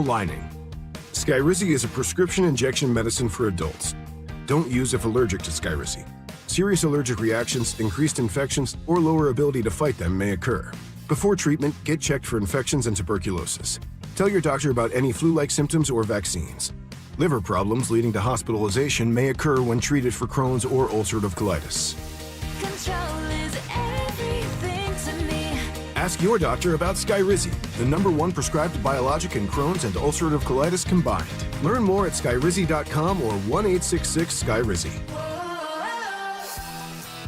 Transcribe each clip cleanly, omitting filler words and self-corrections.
lining. Skyrizi is a prescription injection medicine for adults. Don't use if allergic to Skyrizi. Serious allergic reactions, increased infections, or lower ability to fight them may occur. Before treatment, get checked for infections and tuberculosis. Tell your doctor about any flu-like symptoms or vaccines. Liver problems leading to hospitalization may occur when treated for Crohn's or ulcerative colitis. Control is everything to me. Ask your doctor about Skyrizi, the #1 prescribed biologic in Crohn's and ulcerative colitis combined. Learn more at skyrizi.com or 1-866-SKYRIZI.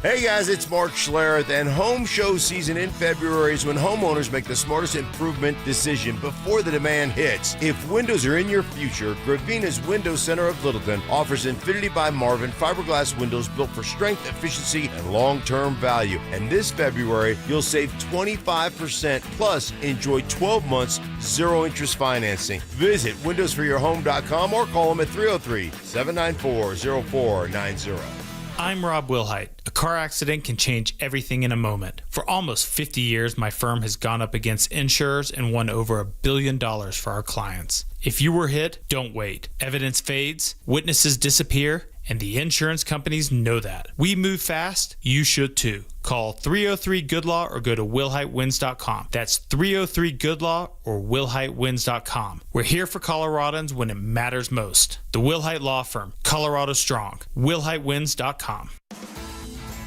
Hey guys, it's Mark Schlereth, and home show season in February is when homeowners make the smartest improvement decision before the demand hits. If windows are in your future, Gravina's Window Center of Littleton offers Infinity by Marvin fiberglass windows built for strength, efficiency, and long-term value. And this February, you'll save 25% plus enjoy 12 months zero-interest financing. Visit windowsforyourhome.com or call them at 303-794-0490. I'm Rob Wilhite. A car accident can change everything in a moment. For almost 50 years, my firm has gone up against insurers and won over $1 billion for our clients. If you were hit, don't wait. Evidence fades, witnesses disappear, and the insurance companies know that. We move fast, you should too. Call 303-GOOD-LAW or go to willheitewins.com. That's 303-GOOD-LAW or willheitewins.com. We're here for Coloradans when it matters most. The Wilhite Law Firm, Colorado Strong. willheitewins.com.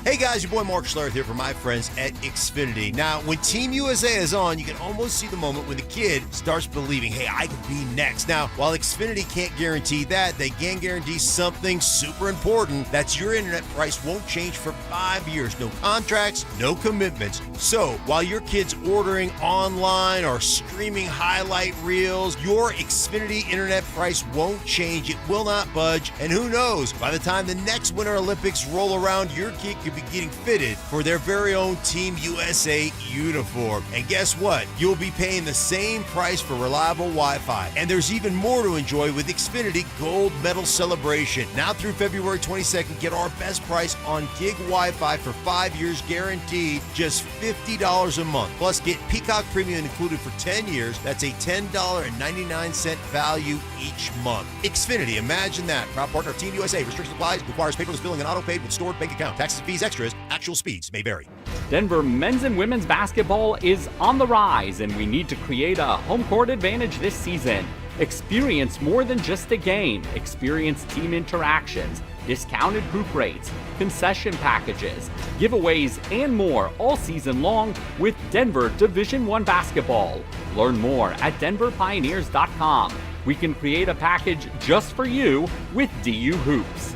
Hey guys, your boy Mark Schlereth here for my friends at Xfinity. Now, when Team USA is on, you can almost see the moment when the kid starts believing, hey, I could be next. Now, while Xfinity can't guarantee that, they can guarantee something super important. That's your internet price won't change for 5 years. No contracts, no commitments. So, while your kid's ordering online or streaming highlight reels, your Xfinity internet price won't change. It will not budge. And who knows, by the time the next Winter Olympics roll around, your kid could be getting fitted for their very own Team USA uniform. And guess what? You'll be paying the same price for reliable Wi-Fi. And there's even more to enjoy with Xfinity Gold Medal Celebration. Now through February 22nd, get our best price on gig Wi-Fi for 5 years guaranteed, just $50 a month. Plus, get Peacock Premium included for 10 years. That's a $10.99 value each month. Xfinity, imagine that. Proud partner of Team USA. Restrictions applies. Requires paperless billing and auto-paid with stored bank account. Taxes, fees, extras. Actual speeds may vary. Denver men's and women's basketball is on the rise, and we need to create a home court advantage this season. Experience more than just a game. Experience team interactions, discounted group rates, concession packages, giveaways, and more all season long with Denver Division I basketball. Learn more at denverpioneers.com. We can create a package just for you with DU Hoops.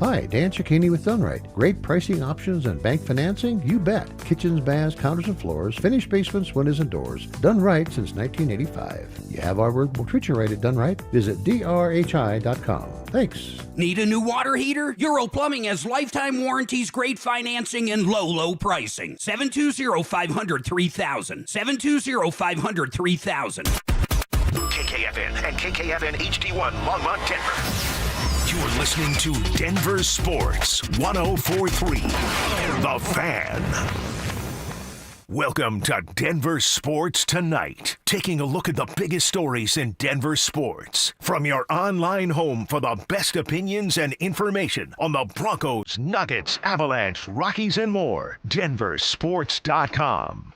Hi, Dan Cicchini with Dunright. Great pricing options and bank financing? You bet. Kitchens, baths, counters, and floors, finished basements, windows, and doors. Done right since 1985. You have our word, we'll treat you right at Done Right. Visit drhi.com. Thanks. Need a new water heater? Euro Plumbing has lifetime warranties, great financing, and low pricing. 720-500-3000. 720-500-3000. KKFN and KKFN HD1 Longmont, Denver. You're listening to Denver Sports 104.3 The Fan. Welcome to Denver Sports Tonight, taking a look at the biggest stories in Denver sports. From your online home for the best opinions and information on the Broncos, Nuggets, Avalanche, Rockies, and more. DenverSports.com.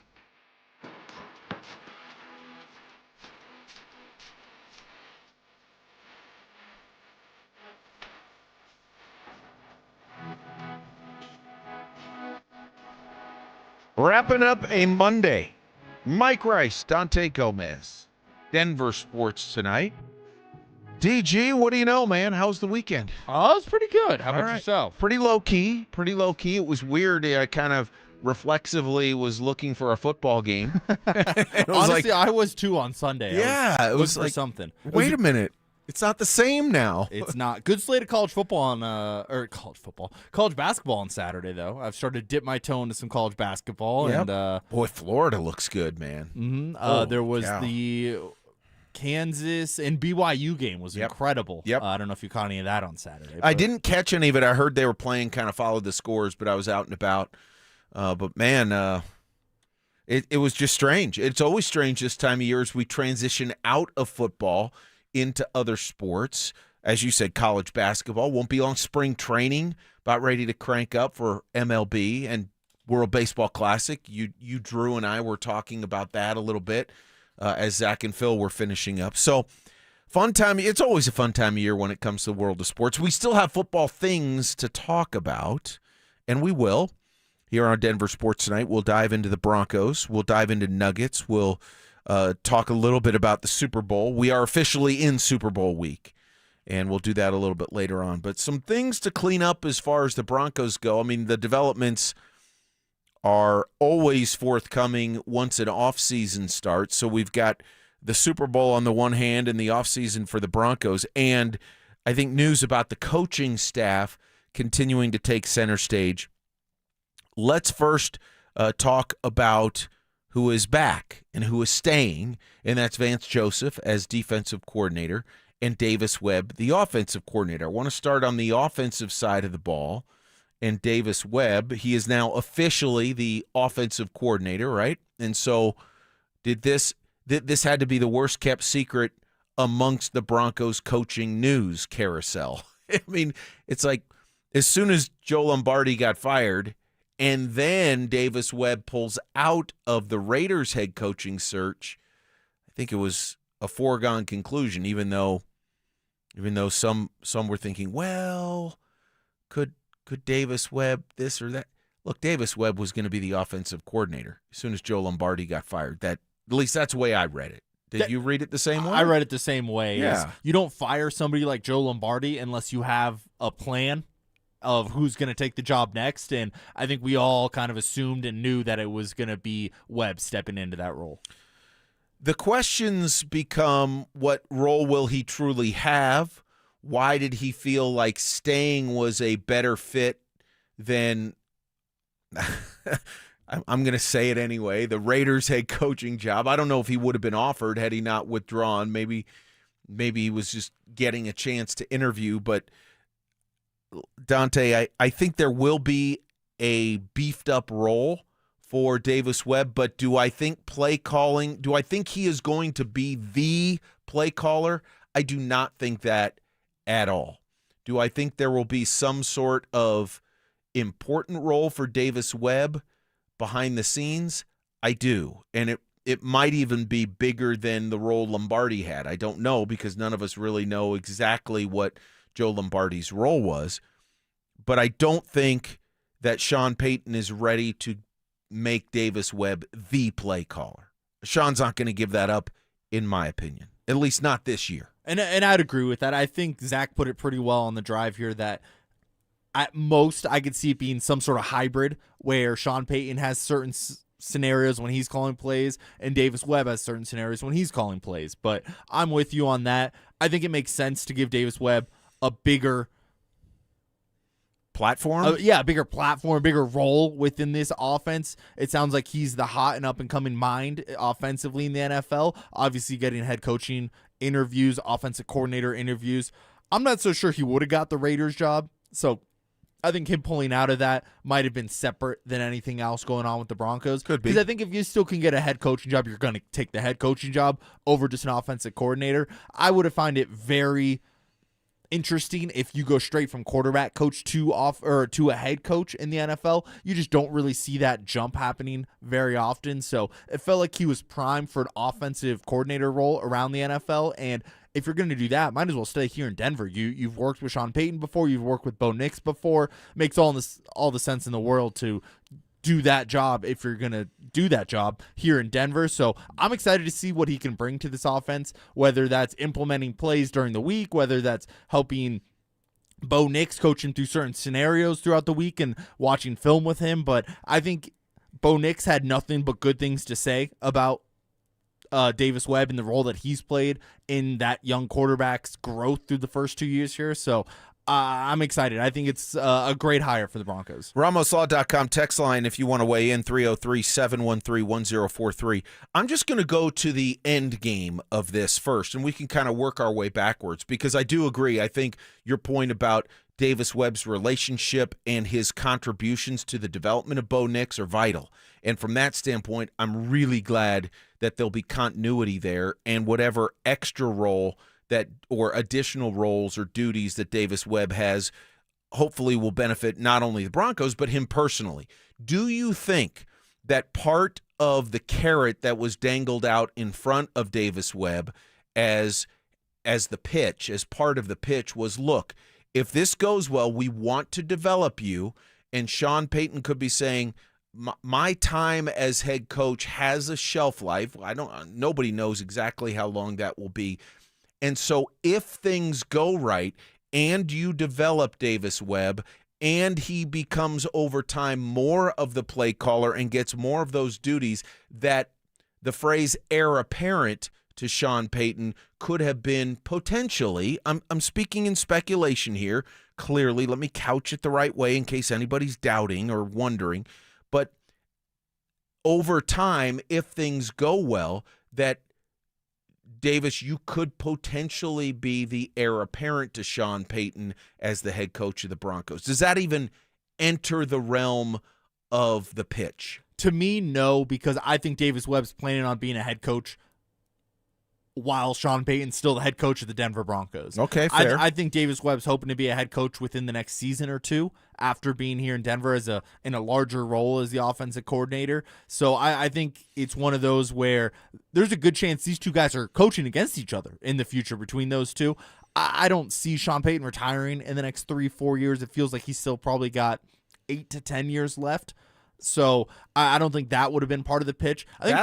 Wrapping up a Monday. Mike Rice, Dante Gomez. Denver Sports Tonight. DG, what do you know, man? How's the weekend? Oh, it's pretty good. How about yourself? Pretty low key. It was weird. I kind of reflexively was looking for a football game. Honestly, I was too on Sunday. Yeah, it was like something. Wait a minute. It's not the same now. It's not. Good slate of college football on college basketball on Saturday though. I've started to dip my toe into some college basketball. Yep. And boy, Florida looks good, man. Mm-hmm. There was the Kansas and BYU game was incredible. Yep. I don't know if you caught any of that on Saturday. I didn't catch any of it. I heard they were playing, kind of followed the scores, but I was out and about. But man, It was just strange. It's always strange this time of year as we transition out of football into other sports. As you said, college basketball won't be long. Spring training about ready to crank up for MLB and World Baseball Classic. You Drew, and I were talking about that a little bit as Zach and Phil were finishing up. So fun time. It's always a fun time of year when it comes to the world of sports. We still have football things to talk about, and we will. Here on Denver Sports Tonight, we'll dive into the Broncos. We'll dive into Nuggets. We'll talk a little bit about the Super Bowl. We are officially in Super Bowl week, and we'll do that a little bit later on. But some things to clean up as far as the Broncos go. I mean, the developments are always forthcoming once an offseason starts. So we've got the Super Bowl on the one hand and the offseason for the Broncos, and I think news about the coaching staff continuing to take center stage. Let's first talk about who is back and who is staying, and that's Vance Joseph as defensive coordinator and Davis Webb, the offensive coordinator. I want to start on the offensive side of the ball, and Davis Webb, he is now officially the offensive coordinator, right? And so this had to be the worst-kept secret amongst the Broncos coaching news carousel. I mean, it's like as soon as Joe Lombardi got fired, and then Davis Webb pulls out of the Raiders head coaching search, I think it was a foregone conclusion, even though some were thinking, well, could Davis Webb this or that? Look, Davis Webb was going to be the offensive coordinator as soon as Joe Lombardi got fired. At least that's the way I read it. Did you read it the same way? I read it the same way. Yeah. You don't fire somebody like Joe Lombardi unless you have a plan of who's going to take the job next, and I think we all kind of assumed and knew that it was going to be Webb stepping into that role. The questions become, what role will he truly have? Why did he feel like staying was a better fit than I'm going to say it anyway, the Raiders head coaching job? I don't know if he would have been offered had he not withdrawn. Maybe he was just getting a chance to interview, but Dante, I think there will be a beefed up role for Davis Webb, but do I think he is going to be the play caller? I do not think that at all. Do I think there will be some sort of important role for Davis Webb behind the scenes? I do. And it might even be bigger than the role Lombardi had. I don't know, because none of us really know exactly what Joe Lombardi's role was. But I don't think that Sean Payton is ready to make Davis Webb the play caller. Sean's not going to give that up, in my opinion, at least not this year. And I'd agree with that. I think Zach put it pretty well on the drive here that at most I could see it being some sort of hybrid where Sean Payton has certain scenarios when he's calling plays and Davis Webb has certain scenarios when he's calling plays. But I'm with you on that. I think it makes sense to give Davis Webb a bigger platform? A bigger platform, bigger role within this offense. It sounds like he's the hot and up-and-coming mind offensively in the NFL. Obviously getting head coaching interviews, offensive coordinator interviews. I'm not so sure he would have got the Raiders job, so I think him pulling out of that might have been separate than anything else going on with the Broncos. Could be. Because I think if you still can get a head coaching job, you're going to take the head coaching job over just an offensive coordinator. I would have found it very interesting if you go straight from quarterback coach to a head coach in the NFL. You just don't really see that jump happening very often. So it felt like he was primed for an offensive coordinator role around the NFL. And if you're going to do that, might as well stay here in Denver. You've worked with Sean Payton before. You've worked with Bo Nix before. Makes all the sense in the world to do that job if you're going to do that job here in Denver. So I'm excited to see what he can bring to this offense, whether that's implementing plays during the week, whether that's helping Bo Nix coach him through certain scenarios throughout the week and watching film with him. But I think Bo Nix had nothing but good things to say about Davis Webb and the role that he's played in that young quarterback's growth through the first 2 years here. So I'm excited. I think it's a great hire for the Broncos. RamosLaw.com text line if you want to weigh in, 303-713-1043. I'm just going to go to the end game of this first, and we can kind of work our way backwards, because I do agree. I think your point about Davis Webb's relationship and his contributions to the development of Bo Nix are vital. And from that standpoint, I'm really glad that there'll be continuity there, and whatever extra role that or additional roles or duties that Davis Webb has hopefully will benefit not only the Broncos but him personally. Do you think that part of the carrot that was dangled out in front of Davis Webb as the pitch, as part of the pitch, was, look, if this goes well, we want to develop you, and Sean Payton could be saying, my time as head coach has a shelf life. Nobody knows exactly how long that will be. And so if things go right and you develop Davis Webb and he becomes over time more of the play caller and gets more of those duties, that the phrase heir apparent to Sean Payton could have been potentially, I'm speaking in speculation here, clearly, let me couch it the right way in case anybody's doubting or wondering, but over time, if things go well, that Davis, you could potentially be the heir apparent to Sean Payton as the head coach of the Broncos. Does that even enter the realm of the pitch? To me, no, because I think Davis Webb's planning on being a head coach while Sean Payton's still the head coach of the Denver Broncos. Okay, fair. I think Davis Webb's hoping to be a head coach within the next season or two after being here in Denver in a larger role as the offensive coordinator. So I think it's one of those where there's a good chance these two guys are coaching against each other in the future between those two. I don't see Sean Payton retiring in the next 3-4 years. It feels like he's still probably got 8 to 10 years left. So I don't think that would have been part of the pitch. I think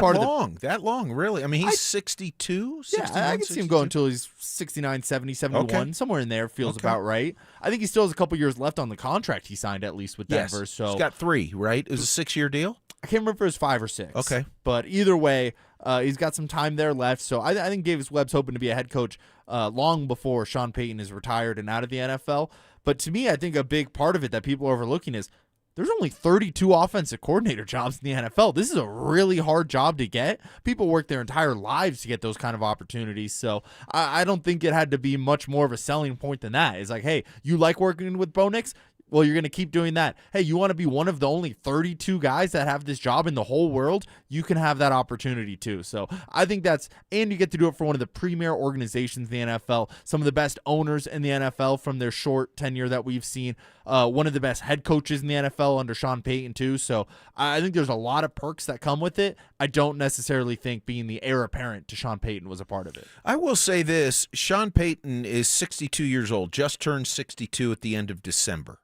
that long, really. I mean, he's 62, 61, I can see him going until he's 69, 70, 71. Okay. Somewhere in there feels about right. I think he still has a couple years left on the contract he signed, at least with Denver. Yes. So he's got 3, right? It was a 6-year deal? I can't remember if it was 5 or 6. Okay. But either way, he's got some time there left. So I think Davis Webb's hoping to be a head coach long before Sean Payton is retired and out of the NFL. But to me, I think a big part of it that people are overlooking is there's only 32 offensive coordinator jobs in the NFL. This is a really hard job to get. People work their entire lives to get those kind of opportunities. So I don't think it had to be much more of a selling point than that. It's like, hey, you like working with Bo Nix? Well, you're going to keep doing that. Hey, you want to be one of the only 32 guys that have this job in the whole world? You can have that opportunity too. So I think and you get to do it for one of the premier organizations in the NFL, some of the best owners in the NFL from their short tenure that we've seen, one of the best head coaches in the NFL under Sean Payton too. So I think there's a lot of perks that come with it. I don't necessarily think being the heir apparent to Sean Payton was a part of it. I will say this, Sean Payton is 62 years old, just turned 62 at the end of December.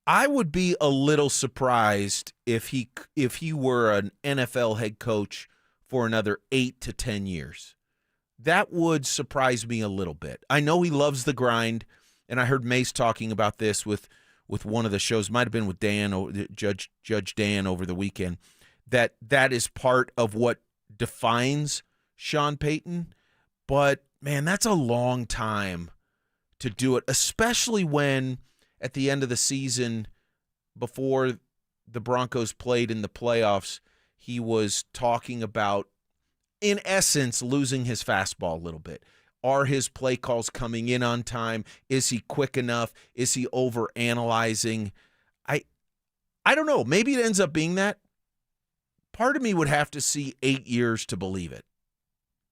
I would be a little surprised if he were an NFL head coach for another 8 to 10 years. That would surprise me a little bit. I know he loves the grind, and I heard Mace talking about this with one of the shows, might have been with Dan, or Judge Dan over the weekend, that is part of what defines Sean Payton. But, man, that's a long time to do it, especially when at the end of the season, before the Broncos played in the playoffs, he was talking about, in essence, losing his fastball a little bit. Are his play calls coming in on time? Is he quick enough? Is he overanalyzing? I don't know. Maybe it ends up being that. Part of me would have to see 8 years to believe it.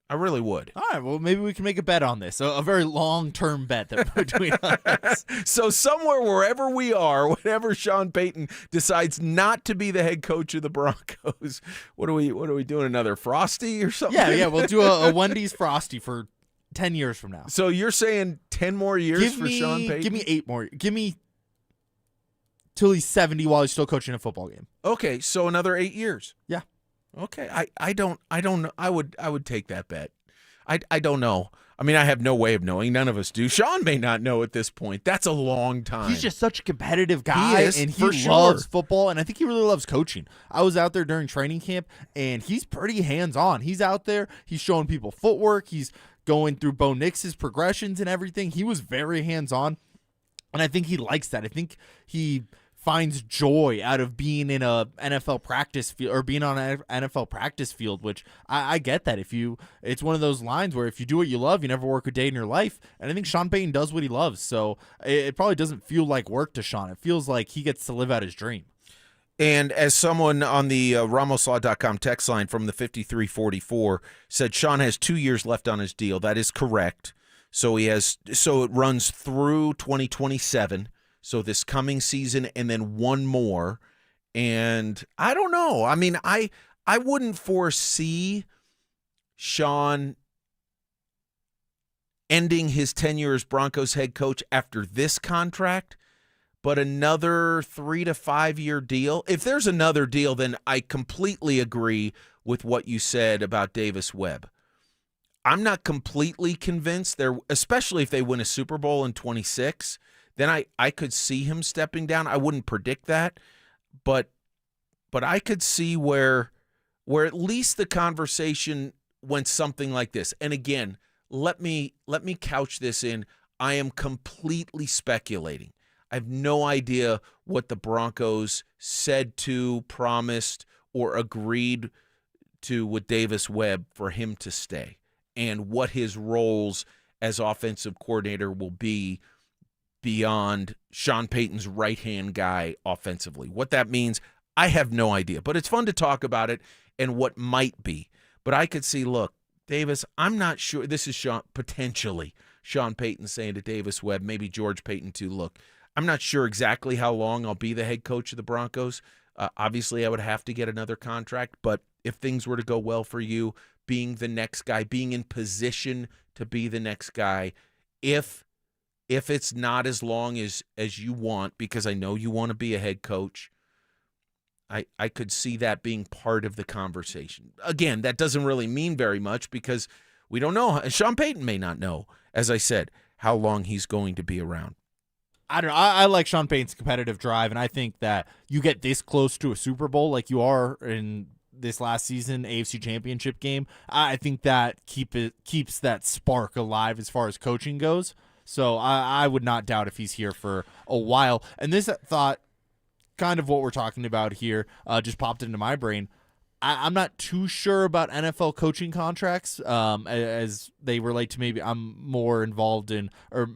I really would. All right, well, maybe we can make a bet on this, a very long-term bet that between us. So somewhere, wherever we are, whenever Sean Payton decides not to be the head coach of the Broncos, what are we doing? Another Frosty or something? Yeah, we'll do a Wendy's Frosty for 10 years from now. So you're saying 10 more years for Sean Payton? Give me 8 more. Give me till he's 70 while he's still coaching a football game. Okay, so another 8 years. Yeah. Okay, I don't know. I would take that bet. I don't know. I mean, I have no way of knowing. None of us do. Sean may not know at this point. That's a long time. He's just such a competitive guy, and he loves football, and I think he really loves coaching. I was out there during training camp, and he's pretty hands-on. He's out there. He's showing people footwork. He's going through Bo Nix's progressions and everything. He was very hands-on, and I think he likes that. I think he finds joy out of being in a NFL practice field or being on an NFL practice field, which I get that. It's one of those lines where if you do what you love, you never work a day in your life. And I think Sean Payton does what he loves. So it probably doesn't feel like work to Sean. It feels like he gets to live out his dream. And as someone on the RamosLaw.com text line from the 5344 said, Sean has 2 years left on his deal. That is correct. So it runs through 2027. So this coming season and then one more. And I don't know. I mean, I wouldn't foresee Sean ending his tenure as Broncos head coach after this contract, but another 3 to 5 year deal. If there's another deal, then I completely agree with what you said about Davis Webb. I'm not completely convinced there, especially if they win a Super Bowl in 26. Then I could see him stepping down. I wouldn't predict that, but I could see where at least the conversation went something like this. And again, let me couch this in, I am completely speculating. I have no idea what the Broncos said to, promised, or agreed to with Davis Webb for him to stay and what his roles as offensive coordinator will be beyond Sean Payton's right-hand guy offensively. What that means, I have no idea. But it's fun to talk about it and what might be. But I could see, look, Davis, I'm not sure. This is potentially Sean Payton saying to Davis Webb, maybe George Payton too, look, I'm not sure exactly how long I'll be the head coach of the Broncos. Obviously, I would have to get another contract. But if things were to go well for you, being the next guy, being in position to be the next guy, if it's not as long as you want, because I know you want to be a head coach, I could see that being part of the conversation. Again, that doesn't really mean very much because we don't know. Sean Payton may not know, as I said, how long he's going to be around. I don't know. I like Sean Payton's competitive drive, and I think that you get this close to a Super Bowl like you are in this last season AFC Championship game. I think that keeps that spark alive as far as coaching goes. So I would not doubt if he's here for a while. And this thought, kind of what we're talking about here, just popped into my brain. I'm not too sure about NFL coaching contracts as they relate to, maybe I'm more involved in or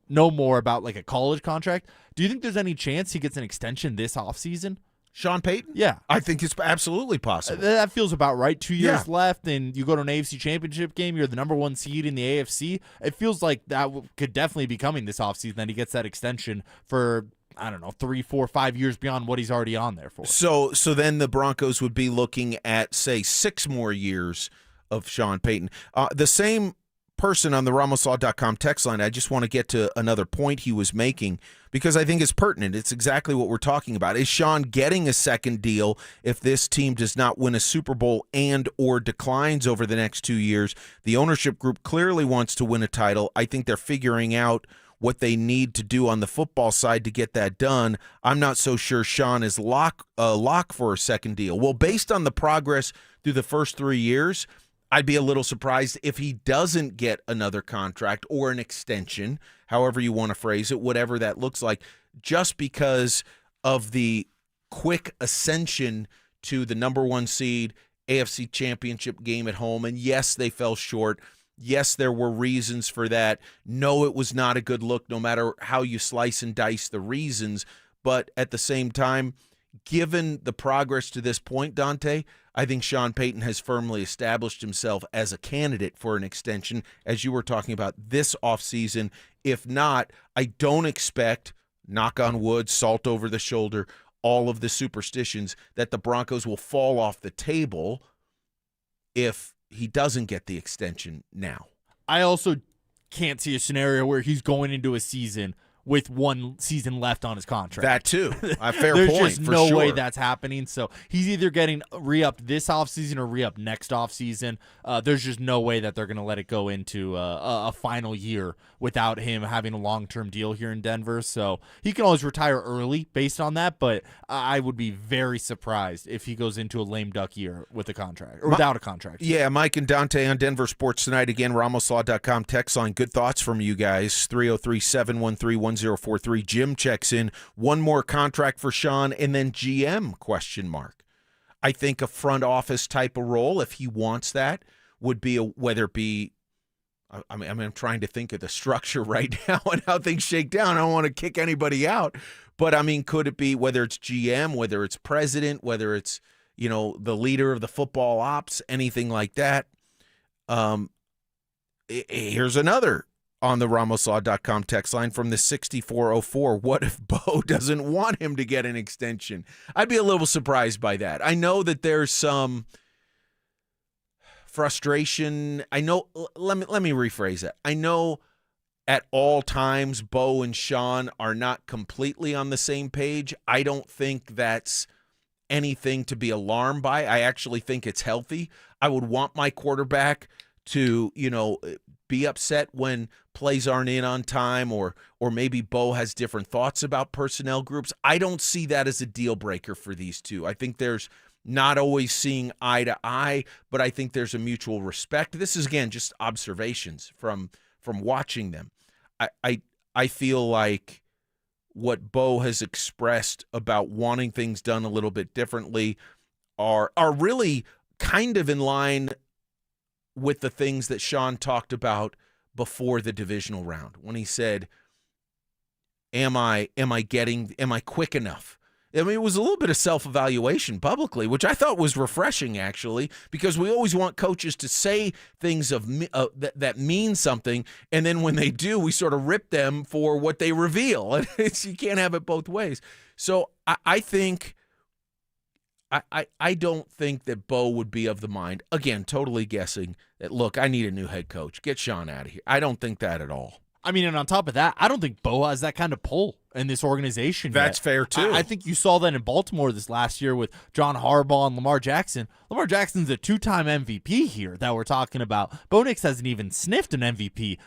know more about like a college contract. Do you think there's any chance he gets an extension this offseason? Sean Payton? Yeah. I think it's absolutely possible. That feels about right. 2 years left, and you go to an AFC Championship game. You're the number one seed in the AFC. It feels like that could definitely be coming this offseason, that he gets that extension for, I don't know, 3, 4, 5 years beyond what he's already on there for. So then the Broncos would be looking at, say, 6 more years of Sean Payton. The same person on the RamosLaw.com text line, I just want to get to another point he was making because I think it's pertinent. It's exactly what we're talking about. Is Sean getting a second deal if this team does not win a Super Bowl and or declines over the next 2 years? The ownership group clearly wants to win a title. I think they're figuring out what they need to do on the football side to get that done. I'm not so sure Sean is lock for a second deal. Well, based on the progress through the first 3 years, I'd be a little surprised if he doesn't get another contract or an extension, however you want to phrase it, whatever that looks like, just because of the quick ascension to the number one seed, AFC Championship game at home. And yes, they fell short. Yes, there were reasons for that. No, it was not a good look, no matter how you slice and dice the reasons. But at the same time, given the progress to this point, Dante, I think Sean Payton has firmly established himself as a candidate for an extension, as you were talking about this offseason. If not, I don't expect, knock on wood, salt over the shoulder, all of the superstitions, that the Broncos will fall off the table if he doesn't get the extension now. I also can't see a scenario where he's going into a season with one season left on his contract. That too. A fair There's point. just for no sure. way that's happening. So he's either getting re-upped this offseason or re-upped next offseason. There's just no way that they're going to let it go into a final year without him having a long-term deal here in Denver. So he can always retire early based on that, but I would be very surprised if he goes into a lame duck year with a contract or without a contract. Yeah, Mike and Dante on Denver Sports Tonight. Again, RamosLaw.com text line. Good thoughts from you guys. 303-713-1043. Jim checks in. One more contract for Sean and then GM ? I think a front office type of role, if he wants that, would be whether it be. I'm trying to think of the structure right now and how things shake down. I don't want to kick anybody out, but I mean, could it be whether it's GM, whether it's president, whether it's the leader of the football ops, anything like that? Here's another on the RamosLaw.com text line from the 6404. What if Bo doesn't want him to get an extension? I'd be a little surprised by that. I know that there's some frustration. I know. Let me rephrase that. I know at all times Bo and Sean are not completely on the same page. I don't think that's anything to be alarmed by. I actually think it's healthy. I would want my quarterback to, be upset when plays aren't in on time, or maybe Bo has different thoughts about personnel groups. I don't see that as a deal breaker for these two. I think there's not always seeing eye to eye, but I think there's a mutual respect. This is, again, just observations from watching them. I feel like what Bo has expressed about wanting things done a little bit differently are really kind of in line with the things that Sean talked about before the divisional round, when he said, am I quick enough? I mean, it was a little bit of self-evaluation publicly, which I thought was refreshing, actually, because we always want coaches to say things that mean something, and then when they do, we sort of rip them for what they reveal. And you can't have it both ways. So I think I don't think that Bo would be of the mind, again, totally guessing, that, look, I need a new head coach. Get Sean out of here. I don't think that at all. I mean, and on top of that, I don't think Bo has that kind of pull in this organization. That's fair, too. I think you saw that in Baltimore this last year with John Harbaugh and Lamar Jackson. Lamar Jackson's a 2-time MVP here that we're talking about. Bo Nix hasn't even sniffed an MVP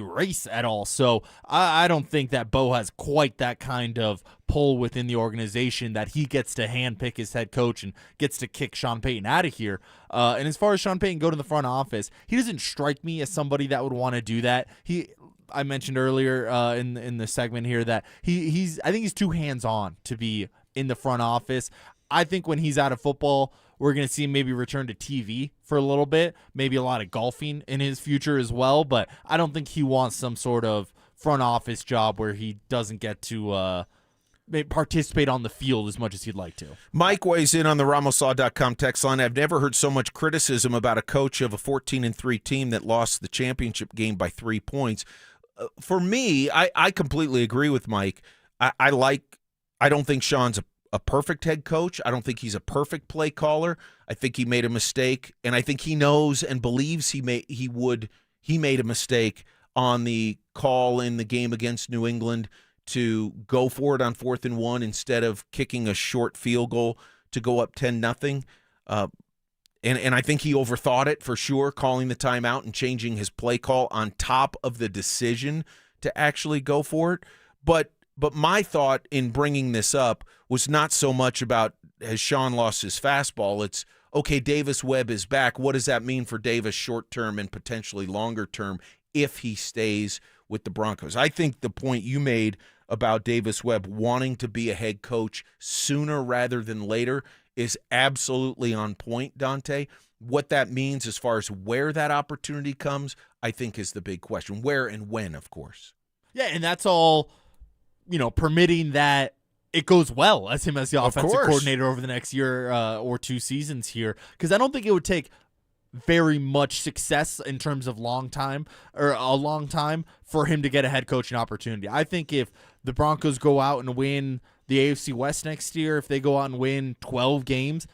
race at all. So I don't think that Bo has quite that kind of pull within the organization that he gets to handpick his head coach and gets to kick Sean Payton out of here. And as far as Sean Payton go to the front office, he doesn't strike me as somebody that would want to do that. I mentioned earlier in the segment here that I think he's too hands-on to be in the front office. I think when he's out of football, we're going to see him maybe return to TV for a little bit, maybe a lot of golfing in his future as well, but I don't think he wants some sort of front office job where he doesn't get to participate on the field as much as he'd like to. Mike weighs in on the RamosLaw.com text line. I've never heard so much criticism about a coach of a 14-3 team that lost the championship game by 3 points. For me, I completely agree with Mike. I don't think Sean's a perfect head coach. I don't think he's a perfect play caller. I think he made a mistake, and I think he knows and believes he made a mistake on the call in the game against New England to go for it on 4th and 1 instead of kicking a short field goal to go up 10-0. And I think he overthought it for sure, calling the timeout and changing his play call on top of the decision to actually go for it. But my thought in bringing this up was not so much about, has Sean lost his fastball? It's, okay, Davis Webb is back. What does that mean for Davis short-term and potentially longer-term if he stays with the Broncos? I think the point you made about Davis Webb wanting to be a head coach sooner rather than later is absolutely on point, Dante. What that means as far as where that opportunity comes, I think is the big question. Where and when, of course. Yeah, and that's all, permitting that it goes well as him as the offensive coordinator over the next year or 2 seasons here. Because I don't think it would take very much success in terms of a long time for him to get a head coaching opportunity. I think if the Broncos go out and win the AFC West next year, if they go out and win 12 games,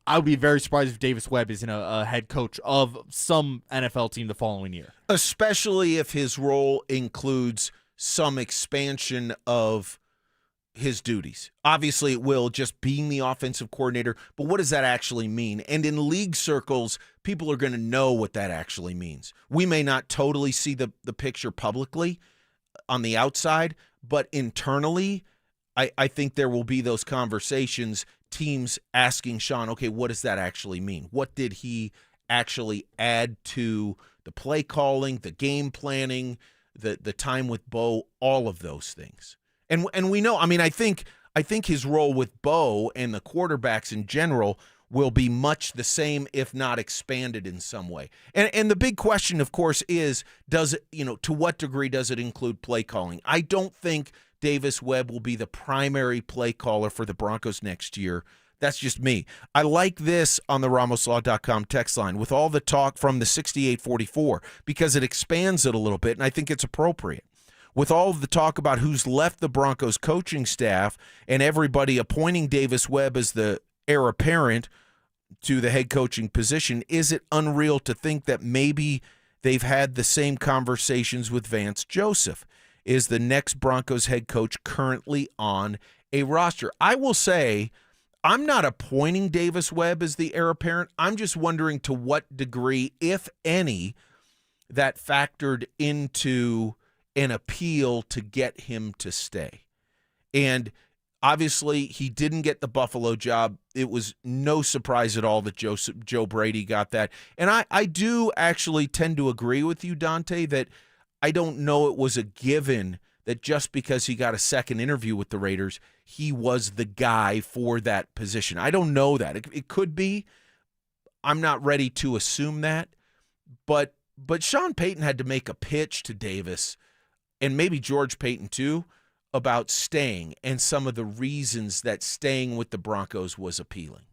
I would be very surprised if Davis Webb isn't a head coach of some NFL team the following year. Especially if his role includes some expansion of his duties. Obviously, it will, just being the offensive coordinator, but what does that actually mean? And in league circles, people are going to know what that actually means. We may not totally see the picture publicly on the outside, but internally, I think there will be those conversations, teams asking Sean, okay, what does that actually mean? What did he actually add to the play calling, the game planning, the time with Bo, all of those things? And we know, I mean, I think his role with Bo and the quarterbacks in general will be much the same, if not expanded in some way. And the big question, of course, is to what degree does it include play calling? I don't think Davis Webb will be the primary play caller for the Broncos next year. That's just me. I like this on the RamosLaw.com text line with all the talk from the 6844 because it expands it a little bit, and I think it's appropriate. With all of the talk about who's left the Broncos coaching staff and everybody appointing Davis Webb as the heir apparent to the head coaching position, is it unreal to think that maybe they've had the same conversations with Vance Joseph? Is the next Broncos head coach currently on a roster? I will say I'm not appointing Davis Webb as the heir apparent. I'm just wondering to what degree, if any, that factored into an appeal to get him to stay. And obviously, he didn't get the Buffalo job. It was no surprise at all that Joe Brady got that. And I do actually tend to agree with you, Dante, that I don't know it was a given that just because he got a second interview with the Raiders, he was the guy for that position. I don't know that. It could be. I'm not ready to assume that. But Sean Payton had to make a pitch to Davis, and maybe George Payton too, about staying and some of the reasons that staying with the Broncos was appealing.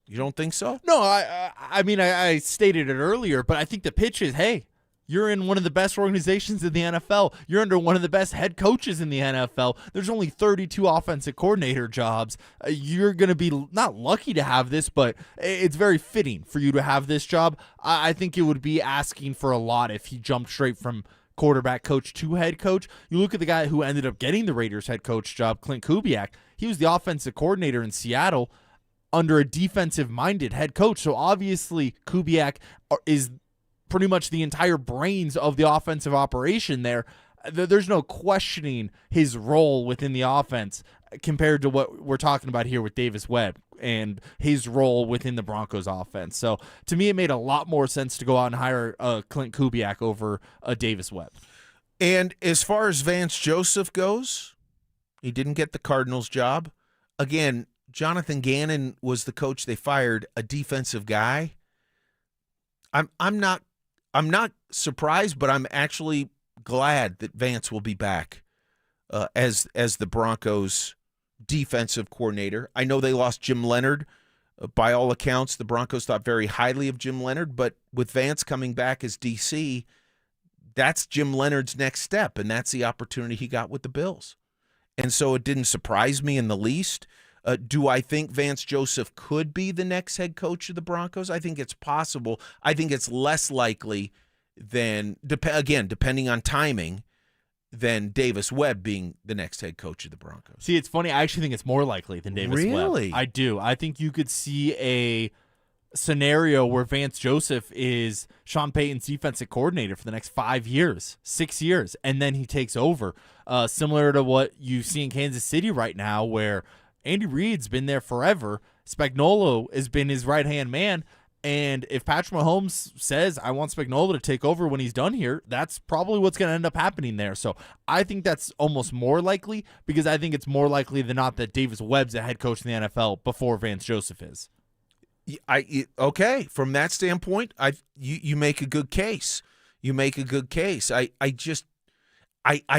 You don't think so? No, I mean, I stated it earlier, but I think the pitch is, hey, you're in one of the best organizations in the NFL. You're under one of the best head coaches in the NFL. There's only 32 offensive coordinator jobs. You're going to be not lucky to have this, but it's very fitting for you to have this job. I think it would be asking for a lot if he jumped straight from quarterback coach to head coach. You look at the guy who ended up getting the Raiders head coach job, Clint Kubiak. He was the offensive coordinator in Seattle under a defensive-minded head coach. So obviously Kubiak is pretty much the entire brains of the offensive operation there. There's no questioning his role within the offense compared to what we're talking about here with Davis Webb and his role within the Broncos offense. So to me, it made a lot more sense to go out and hire Clint Kubiak over Davis Webb. And as far as Vance Joseph goes, he didn't get the Cardinals job. Again, Jonathan Gannon was the coach they fired, a defensive guy. I'm not surprised, but I'm actually glad that Vance will be back as the Broncos defensive coordinator. I know they lost Jim Leonard. By all accounts, the Broncos thought very highly of Jim Leonard, but with Vance coming back as DC, that's Jim Leonard's next step, and that's the opportunity he got with the Bills. And so it didn't surprise me in the least. Do I think Vance Joseph could be the next head coach of the Broncos? I think it's possible. I think it's less likely than, again, depending on timing, than Davis Webb being the next head coach of the Broncos. See, it's funny. I actually think it's more likely than Davis Webb. Really? I do. I think you could see a scenario where Vance Joseph is Sean Payton's defensive coordinator for the next 5 years, 6 years, and then he takes over. Similar to what you see in Kansas City right now, where Andy Reid's been there forever. Spagnuolo has been his right-hand man. And if Patrick Mahomes says, I want Spagnuolo to take over when he's done here, that's probably what's going to end up happening there. So I think that's almost more likely, because I think it's more likely than not that Davis Webb's a head coach in the NFL before Vance Joseph is. Okay, from that standpoint, you make a good case. You make a good case. I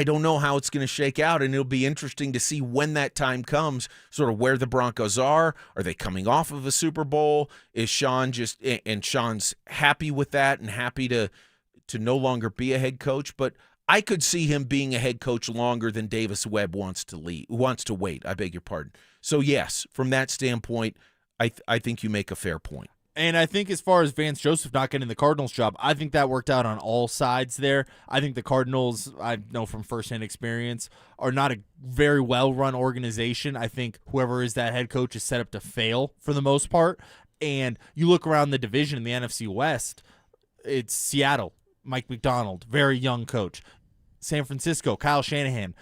don't know how it's going to shake out, and it'll be interesting to see when that time comes, sort of where the Broncos are. Are they coming off of a Super Bowl? Is Sean Sean's happy with that and happy to no longer be a head coach? But I could see him being a head coach longer than Davis Webb wants to wait. I beg your pardon. So yes, from that standpoint, I think you make a fair point. And I think as far as Vance Joseph not getting the Cardinals job, I think that worked out on all sides there. I think the Cardinals, I know from firsthand experience, are not a very well-run organization. I think whoever is that head coach is set up to fail for the most part. And you look around the division in the NFC West, it's Seattle, Mike McDonald, very young coach. San Francisco, Kyle Shanahan,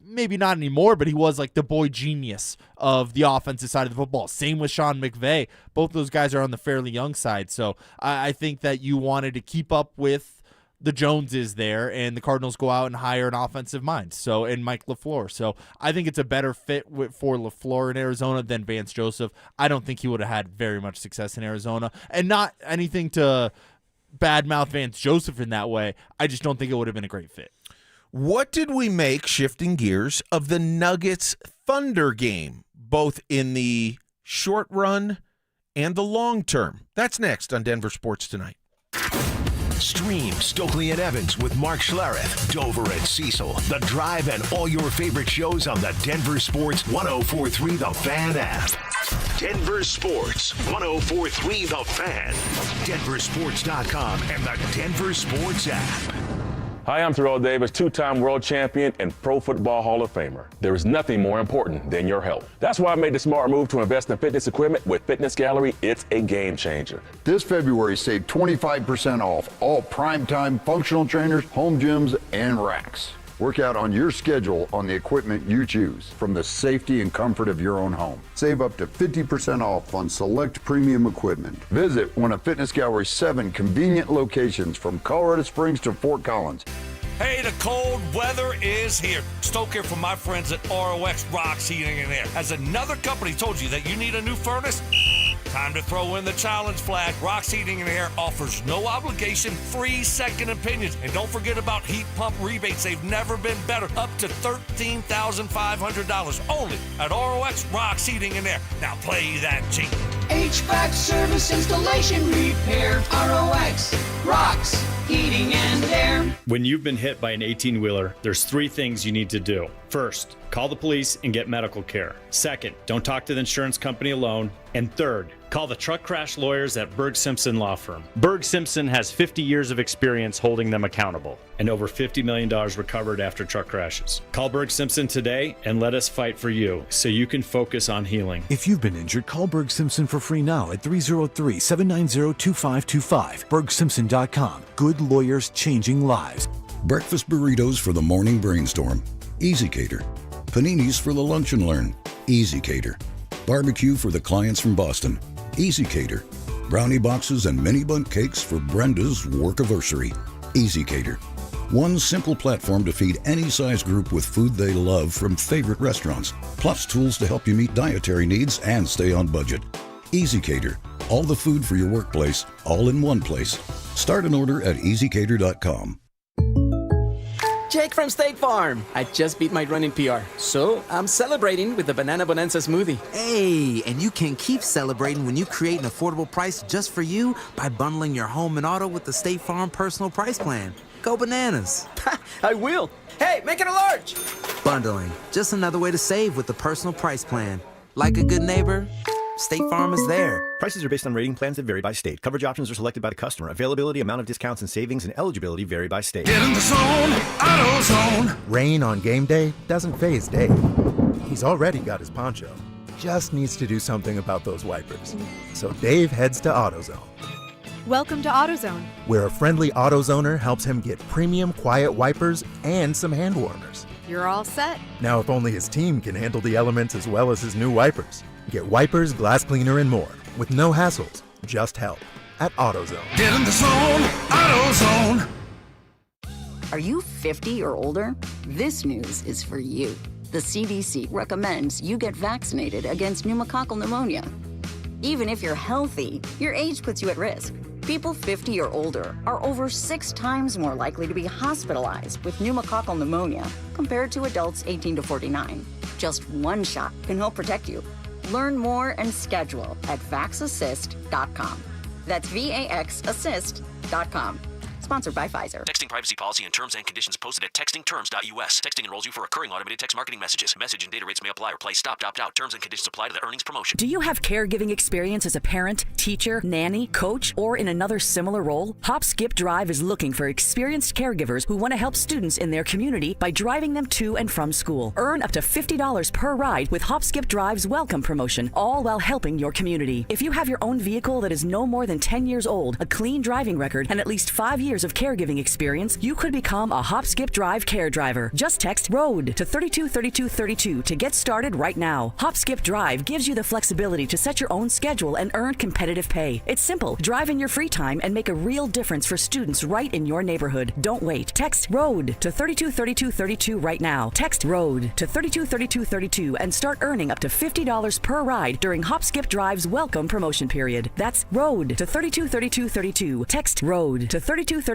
maybe not anymore, but he was like the boy genius of the offensive side of the football. Same with Sean McVay. Both those guys are on the fairly young side. So I think that you wanted to keep up with the Joneses there, and the Cardinals go out and hire an offensive mind. So, and Mike LaFleur. So I think it's a better fit for LaFleur in Arizona than Vance Joseph. I don't think he would have had very much success in Arizona, and not anything to badmouth Vance Joseph in that way. I just don't think it would have been a great fit. What did we make, shifting gears, of the Nuggets Thunder game, both in the short run and the long term? That's next on Denver Sports Tonight. Stream Stokely and Evans with Mark Schlereth, Dover and Cecil, The Drive, and all your favorite shows on the Denver Sports 104.3 The Fan app. Denver Sports 104.3 The Fan, DenverSports.com, and the Denver Sports app. Hi, I'm Terrell Davis, two-time world champion and Pro Football Hall of Famer. There is nothing more important than your health. That's why I made the smart move to invest in fitness equipment with Fitness Gallery. It's a game changer. This February, save 25% off all primetime functional trainers, home gyms, and racks. Work out on your schedule on the equipment you choose from the safety and comfort of your own home. Save up to 50% off on select premium equipment. Visit one of Fitness Gallery's 7 convenient locations from Colorado Springs to Fort Collins. Hey, the cold weather is here. Stoke here from my friends at ROX Rocks Heating and Air. Has another company told you that you need a new furnace? Time to throw in the challenge flag. Rocks Heating and Air offers no obligation, free second opinions. And don't forget about heat pump rebates. They've never been better. Up to $13,500 only at ROX Rocks Heating and Air. Now play that G. HVAC service, installation, repair. ROX Rocks Heating and Air. When you've been hit by an 18-wheeler, there's 3 things you need to do. First, call the police and get medical care. Second, don't talk to the insurance company alone. And third, call the truck crash lawyers at Berg Simpson Law Firm. Berg Simpson has 50 years of experience holding them accountable and over $50 million recovered after truck crashes. Call Berg Simpson today and let us fight for you so you can focus on healing. If you've been injured, call Berg Simpson for free now at 303-790-2525. BergSimpson.com. Good lawyers changing lives. Breakfast burritos for the morning brainstorm. Easy Cater. Paninis for the lunch and learn. Easy Cater. Barbecue for the clients from Boston. Easy Cater. Brownie boxes and mini bundt cakes for Brenda's workiversary. Easy Cater. One simple platform to feed any size group with food they love from favorite restaurants, plus tools to help you meet dietary needs and stay on budget. Easy Cater. All the food for your workplace, all in one place. Start an order at easycater.com. Jake from State Farm. I just beat my running PR, so I'm celebrating with the Banana Bonanza smoothie. Hey, and you can keep celebrating when you create an affordable price just for you by bundling your home and auto with the State Farm Personal Price Plan. Go bananas. I will. Hey, make it a large. Bundling, just another way to save with the Personal Price Plan. Like a good neighbor, State Farm is there. Prices are based on rating plans that vary by state. Coverage options are selected by the customer. Availability, amount of discounts and savings, and eligibility vary by state. Get in the zone, AutoZone. Rain on game day doesn't faze Dave. He's already got his poncho. Just needs to do something about those wipers. So Dave heads to AutoZone. Welcome to AutoZone, where a friendly AutoZoner helps him get premium quiet wipers and some hand warmers. You're all set. Now, if only his team can handle the elements as well as his new wipers. Get wipers, glass cleaner, and more with no hassles, just help at AutoZone. Get in the zone, AutoZone. Are you 50 or older? This news is for you. The CDC recommends you get vaccinated against pneumococcal pneumonia. Even if you're healthy, your age puts you at risk. People 50 or older are over 6 times more likely to be hospitalized with pneumococcal pneumonia compared to adults 18 to 49. Just one shot can help protect you. Learn more and schedule at vaxassist.com. That's VAXassist.com. Sponsored by Pfizer. Texting privacy policy and terms and conditions posted at textingterms.us. Texting enrolls you for recurring automated text marketing messages. Message and data rates may apply or play. Stop, opt out. Terms and conditions apply to the earnings promotion. Do you have caregiving experience as a parent, teacher, nanny, coach, or in another similar role? Hop Skip Drive is looking for experienced caregivers who want to help students in their community by driving them to and from school. Earn up to $50 per ride with Hop Skip Drive's welcome promotion, all while helping your community. If you have your own vehicle that is no more than 10 years old, a clean driving record, and at least 5 years of caregiving experience, you could become a Hop Skip Drive care driver. Just text ROAD to 323232 to get started right now. Hop Skip Drive gives you the flexibility to set your own schedule and earn competitive pay. It's simple. Drive in your free time and make a real difference for students right in your neighborhood. Don't wait. Text ROAD to 323232 right now. Text ROAD to 323232 and start earning up to $50 per ride during Hop Skip Drive's welcome promotion period. That's ROAD to 323232. Text ROAD to 323232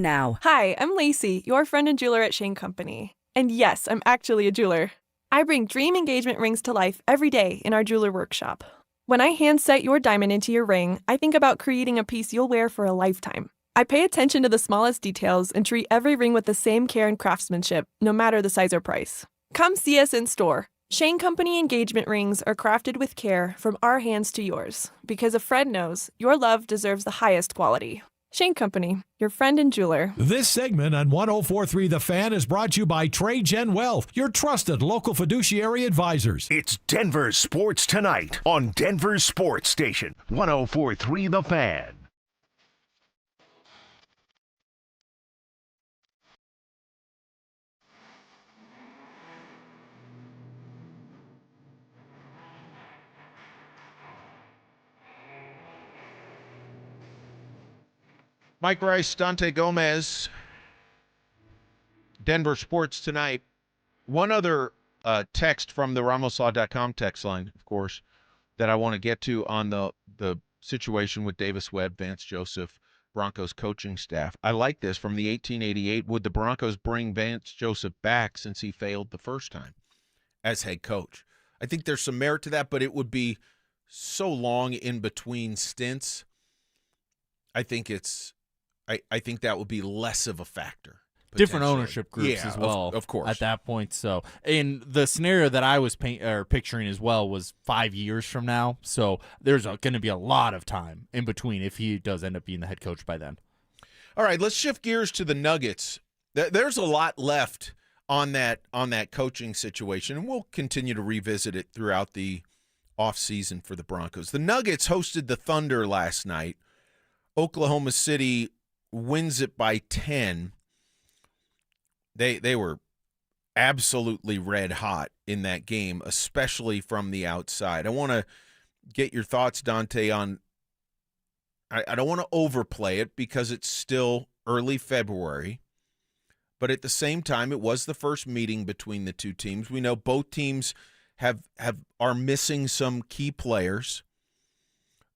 now. Hi, I'm Lacey, your friend and jeweler at Shane Company. And yes, I'm actually a jeweler. I bring dream engagement rings to life every day in our jeweler workshop. When I hand set your diamond into your ring, I think about creating a piece you'll wear for a lifetime. I pay attention to the smallest details and treat every ring with the same care and craftsmanship, no matter the size or price. Come see us in store. Shane Company engagement rings are crafted with care from our hands to yours, because a friend knows your love deserves the highest quality. Shane Company, your friend and jeweler. This segment on 104.3 The Fan is brought to you by TradeGen Wealth, your trusted local fiduciary advisors. It's Denver Sports Tonight on Denver Sports Station 104.3 The Fan. Mike Rice, Dante Gomez, Denver Sports Tonight. One other text from the RamosLaw.com text line, of course, that I want to get to on the situation with Davis Webb, Vance Joseph, Broncos coaching staff. I like this from the 1888. Would the Broncos bring Vance Joseph back since he failed the first time as head coach? I think there's some merit to that, but it would be so long in between stints. I think that would be less of a factor. Different ownership groups as well, of course, at that point. So, and the scenario that I was picturing as well was 5 years from now. So there's going to be a lot of time in between if he does end up being the head coach by then. All right, let's shift gears to the Nuggets. There's a lot left on that coaching situation, and we'll continue to revisit it throughout the offseason for the Broncos. The Nuggets hosted the Thunder last night. Oklahoma City wins it by 10. They were absolutely red hot in that game, especially from the outside. I want to get your thoughts, Dante, on I don't want to overplay it because it's still early February, but at the same time, it was the first meeting between the two teams. We know both teams are missing some key players.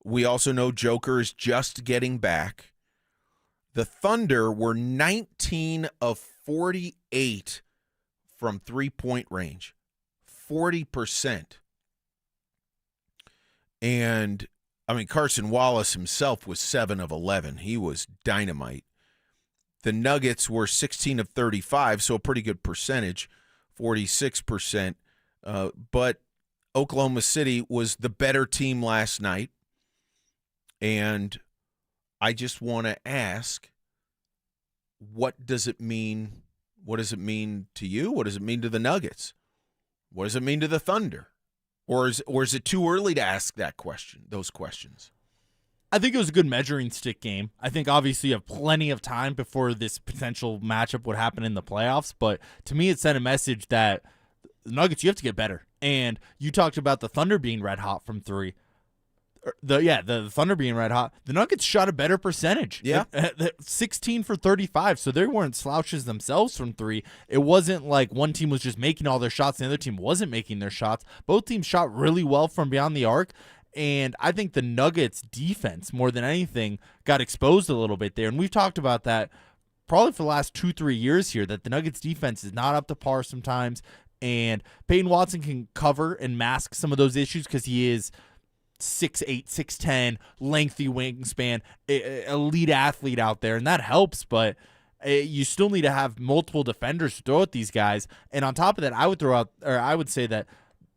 We also know Joker is just getting back. The Thunder were 19 of 48 from three-point range, 40%. And, I mean, Carson Wallace himself was 7 of 11. He was dynamite. The Nuggets were 16 of 35, so a pretty good percentage, 46%. But Oklahoma City was the better team last night. And I just want to ask, what does it mean? What does it mean to you? What does it mean to the Nuggets? What does it mean to the Thunder? Or is it too early to ask those questions? I think it was a good measuring stick game. I think obviously you have plenty of time before this potential matchup would happen in the playoffs, but to me it sent a message that the Nuggets, you have to get better. And you talked about the Thunder being red hot from three. The Thunder being red hot. The Nuggets shot a better percentage. Yeah. 16 for 35, so they weren't slouches themselves from three. It wasn't like one team was just making all their shots and the other team wasn't making their shots. Both teams shot really well from beyond the arc, and I think the Nuggets' defense, more than anything, got exposed a little bit there. And we've talked about that probably for the last 2-3 years here, that the Nuggets' defense is not up to par sometimes, and Payton Watson can cover and mask some of those issues because he is 6'8", 6'10", lengthy wingspan, elite athlete out there, and that helps, but you still need to have multiple defenders to throw at these guys. And on top of that, I would say that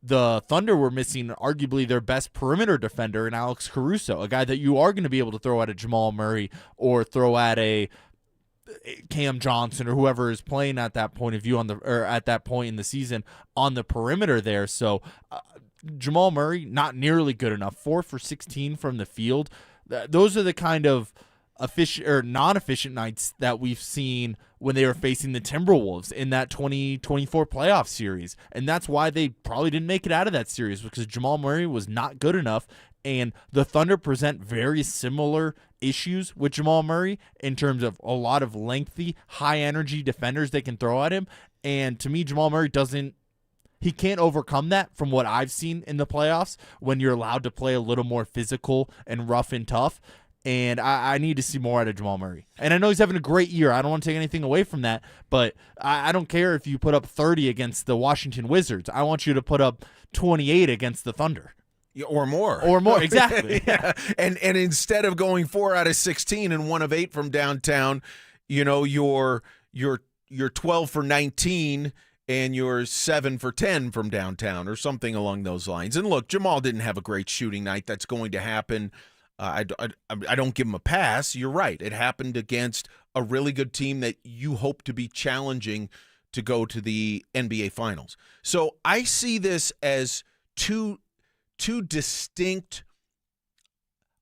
the Thunder were missing arguably their best perimeter defender in Alex Caruso, a guy that you are going to be able to throw at a Jamal Murray or throw at a Cam Johnson or whoever is playing at that point of view at that point in the season on the perimeter there. So Jamal Murray, not nearly good enough. 4 for 16 from the field. Those are the kind of efficient or non-efficient nights that we've seen when they were facing the Timberwolves in that 2024 playoff series. And that's why they probably didn't make it out of that series, because Jamal Murray was not good enough. And the Thunder present very similar issues with Jamal Murray in terms of a lot of lengthy, high-energy defenders they can throw at him. And to me, Jamal Murray he can't overcome that from what I've seen in the playoffs when you're allowed to play a little more physical and rough and tough. And I need to see more out of Jamal Murray. And I know he's having a great year. I don't want to take anything away from that, but I don't care if you put up 30 against the Washington Wizards. I want you to put up 28 against the Thunder. Or more. Exactly. Yeah. And instead of going 4 out of 16 and 1 of 8 from downtown, you're 12 for 19 and you're 7 for 10 from downtown or something along those lines. And look, Jamal didn't have a great shooting night. That's going to happen. I don't give him a pass. You're right. It happened against a really good team that you hope to be challenging to go to the NBA Finals. So I see this as two distinct.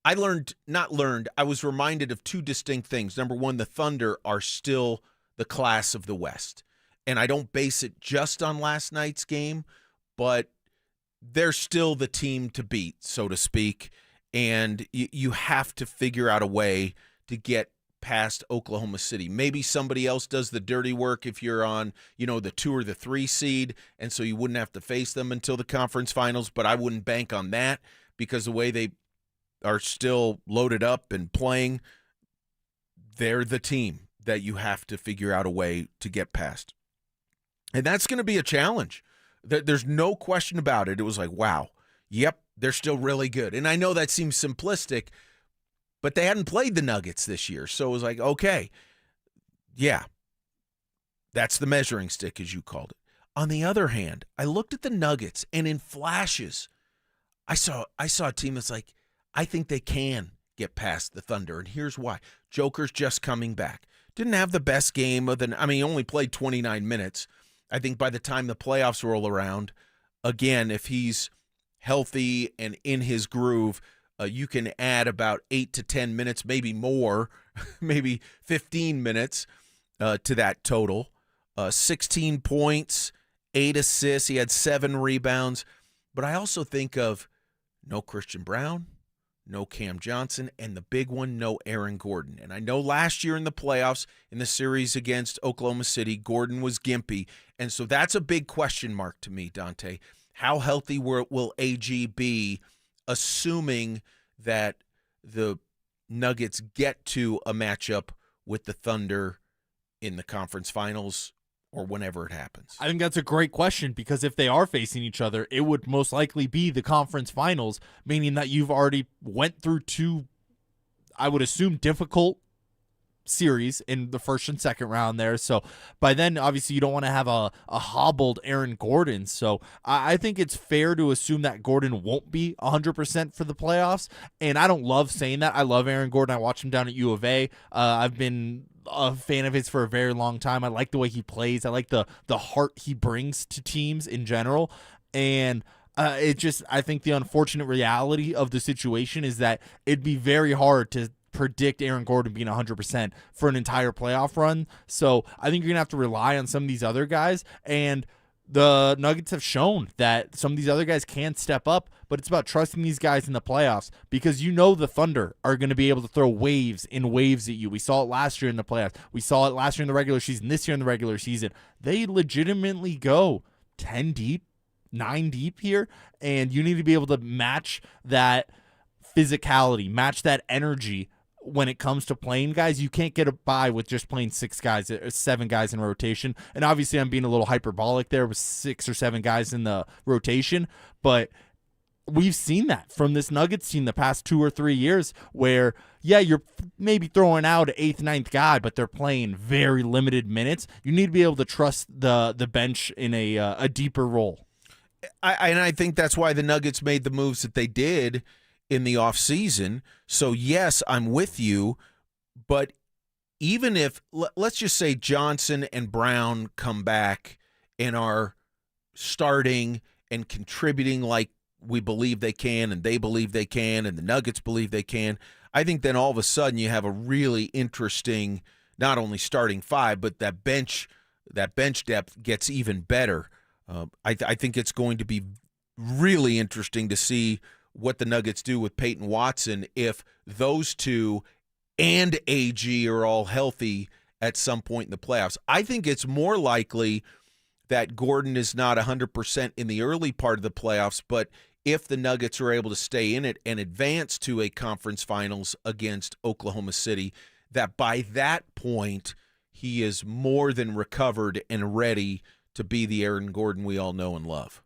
I was reminded of 2 distinct things. Number one, the Thunder are still the class of the West. And I don't base it just on last night's game, but they're still the team to beat, so to speak. And you have to figure out a way to get past Oklahoma City. Maybe somebody else does the dirty work if you're on, the 2 or the 3 seed, and so you wouldn't have to face them until the conference finals, but I wouldn't bank on that because the way they are still loaded up and playing, they're the team that you have to figure out a way to get past. And that's going to be a challenge. There's no question about it. It was like, wow, yep, they're still really good. And I know that seems simplistic, but they hadn't played the Nuggets this year. So it was like, okay, yeah, that's the measuring stick, as you called it. On the other hand, I looked at the Nuggets, and in flashes, I saw a team that's like, I think they can get past the Thunder, and here's why. Joker's just coming back. Didn't have the best game he only played 29 minutes. I think by the time the playoffs roll around, again, if he's healthy and in his groove, you can add about 8 to 10 minutes, maybe more, maybe 15 minutes to that total. 16 points, 8 assists. He had 7 rebounds. But I also think of no Christian Brown, no Cam Johnson, and the big one, no Aaron Gordon. And I know last year in the playoffs, in the series against Oklahoma City, Gordon was gimpy. And so that's a big question mark to me, Dante. How healthy will AG be, assuming that the Nuggets get to a matchup with the Thunder in the conference finals or whenever it happens? I think that's a great question, because if they are facing each other, it would most likely be the conference finals, meaning that you've already went through 2, I would assume, difficult series in the first and second round there. So by then, obviously, you don't want to have a hobbled Aaron Gordon. So I think it's fair to assume that Gordon won't be 100% for the playoffs. And I don't love saying that. I love Aaron Gordon. I watched him down at U of A. I've been a fan of his for a very long time. I like the way he plays. I like the heart he brings to teams in general. And I think the unfortunate reality of the situation is that it'd be very hard to predict Aaron Gordon being 100% for an entire playoff run. So I think you're going to have to rely on some of these other guys. And the Nuggets have shown that some of these other guys can step up, but it's about trusting these guys in the playoffs, because the Thunder are going to be able to throw waves at you. We saw it last year in the playoffs. We saw it last year in the regular season, this year in the regular season. They legitimately go 10 deep, 9 deep here, and you need to be able to match that physicality, match that energy when it comes to playing guys. You can't get by with just playing 6 guys or 7 guys in rotation. And obviously I'm being a little hyperbolic there with 6 or 7 guys in the rotation, but we've seen that from this Nuggets team the past 2 or 3 years where, yeah, you're maybe throwing out an 8th, 9th guy, but they're playing very limited minutes. You need to be able to trust the bench in a deeper role. I think that's why the Nuggets made the moves that they did in the offseason. So, yes, I'm with you, but even if, let's just say Johnson and Brown come back and are starting and contributing like we believe they can and they believe they can and the Nuggets believe they can, I think then all of a sudden you have a really interesting, not only starting five, but that bench depth gets even better. I think it's going to be really interesting to see what the Nuggets do with Payton Watson if those two and AG are all healthy at some point in the playoffs. I think it's more likely that Gordon is not 100% in the early part of the playoffs, but if the Nuggets are able to stay in it and advance to a conference finals against Oklahoma City, that by that point he is more than recovered and ready to be the Aaron Gordon we all know and love.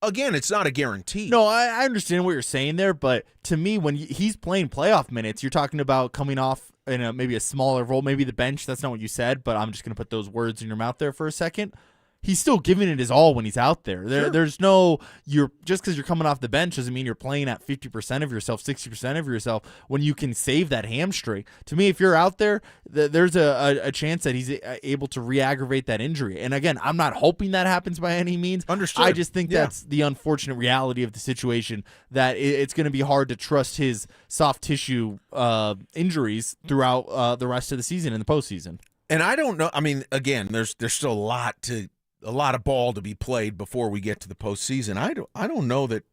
Again, it's not a guarantee. No, I understand what you're saying there, but to me, when he's playing playoff minutes, you're talking about coming off in maybe a smaller role, maybe the bench. That's not what you said, but I'm just going to put those words in your mouth there for a second. He's still giving it his all when he's out there. Sure. There's no just because you're coming off the bench doesn't mean you're playing at 50% of yourself, 60% of yourself when you can save that hamstring. To me, if you're out there, there's a chance that he's able to re-aggravate that injury. And again, I'm not hoping that happens by any means. Understood. I just think that's the unfortunate reality of the situation, that it's going to be hard to trust his soft tissue injuries throughout the rest of the season and the postseason. And I don't know. I mean, again, there's still a lot of ball to be played before we get to the postseason. I don't know that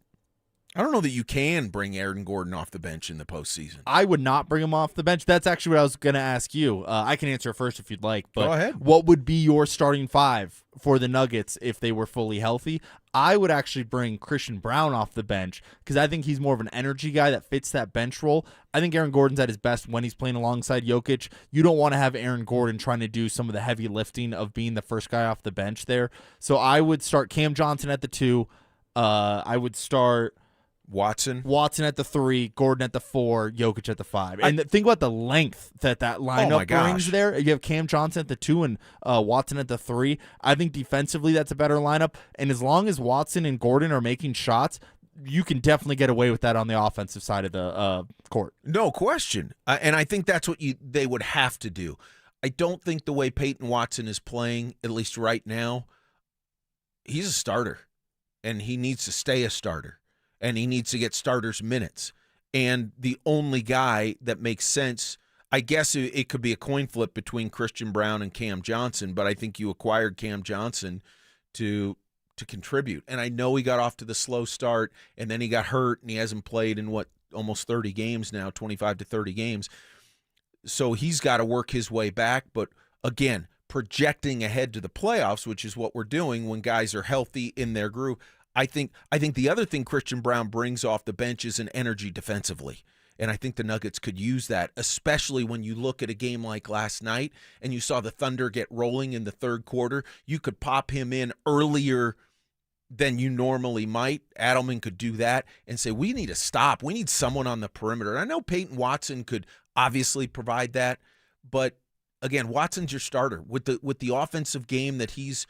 you can bring Aaron Gordon off the bench in the postseason. I would not bring him off the bench. That's actually what I was going to ask you. I can answer first if you'd like. But go ahead. What would be your starting five for the Nuggets if they were fully healthy? I would actually bring Christian Brown off the bench because I think he's more of an energy guy that fits that bench role. I think Aaron Gordon's at his best when he's playing alongside Jokic. You don't want to have Aaron Gordon trying to do some of the heavy lifting of being the first guy off the bench there. So I would start Cam Johnson at the 2. I would start Watson at the 3, Gordon at the 4, Jokic at the 5. And think about the length that lineup brings there. You have Cam Johnson at the 2 and Watson at the 3. I think defensively that's a better lineup. And as long as Watson and Gordon are making shots, you can definitely get away with that on the offensive side of the court. No question. And I think that's what they would have to do. I don't think the way Payton Watson is playing, at least right now, he's a starter. And he needs to stay a starter. And he needs to get starters minutes. And the only guy that makes sense, I guess it could be a coin flip between Christian Brown and Cam Johnson, but I think you acquired Cam Johnson to contribute. And I know he got off to the slow start, and then he got hurt, and he hasn't played in, almost 30 games now, 25 to 30 games. So he's got to work his way back. But, again, projecting ahead to the playoffs, which is what we're doing when guys are healthy in their groove, I think the other thing Christian Brown brings off the bench is an energy defensively. And I think the Nuggets could use that, especially when you look at a game like last night and you saw the Thunder get rolling in the third quarter. You could pop him in earlier than you normally might. Adelman could do that and say, we need to stop. We need someone on the perimeter. And I know Payton Watson could obviously provide that. But, again, Watson's your starter. With the offensive game that he's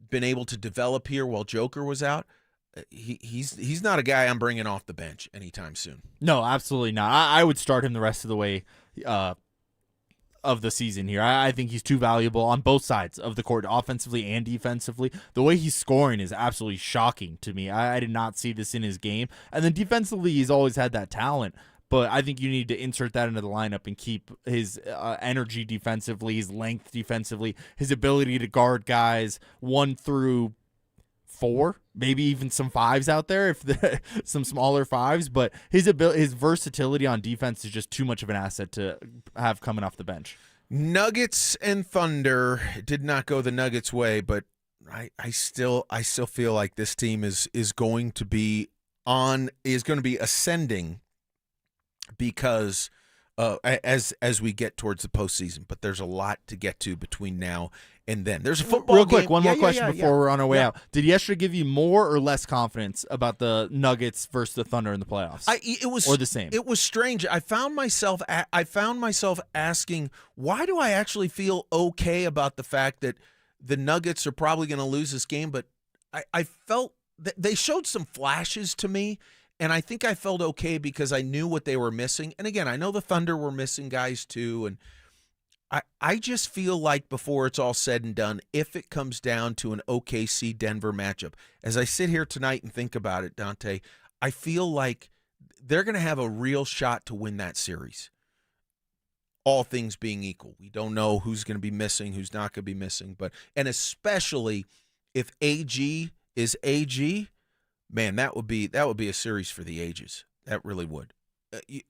been able to develop here while Joker was out, he's not a guy I'm bringing off the bench anytime soon. No, absolutely not. I would start him the rest of the way of the season here. I think he's too valuable on both sides of the court, offensively and defensively. The way he's scoring is absolutely shocking to me. I did not see this in his game. And then defensively, he's always had that talent. But I think you need to insert that into the lineup and keep his energy defensively, his length defensively, his ability to guard guys 1 through 4, maybe even some 5s out there, some smaller 5s. But his versatility on defense is just too much of an asset to have coming off the bench. Nuggets and Thunder did not go the Nuggets' way, but I still feel like this team is going to be ascending, because as we get towards the postseason. But there's a lot to get to between now and then. There's a football Real quick, game. one more question before we're on our way out. Did yesterday give you more or less confidence about the Nuggets versus the Thunder in the playoffs? It was or the same. It was strange. I found myself asking, why do I actually feel okay about the fact that the Nuggets are probably going to lose this game? But I felt that they showed some flashes to me, and I think I felt okay because I knew what they were missing. And again, I know the Thunder were missing guys too, and I just feel like before it's all said and done, if it comes down to an OKC-Denver matchup, as I sit here tonight and think about it, Dante, I feel like they're going to have a real shot to win that series. All things being equal. We don't know who's going to be missing, who's not going to be missing, and especially if AG is AG, man, that would be a series for the ages. That really would.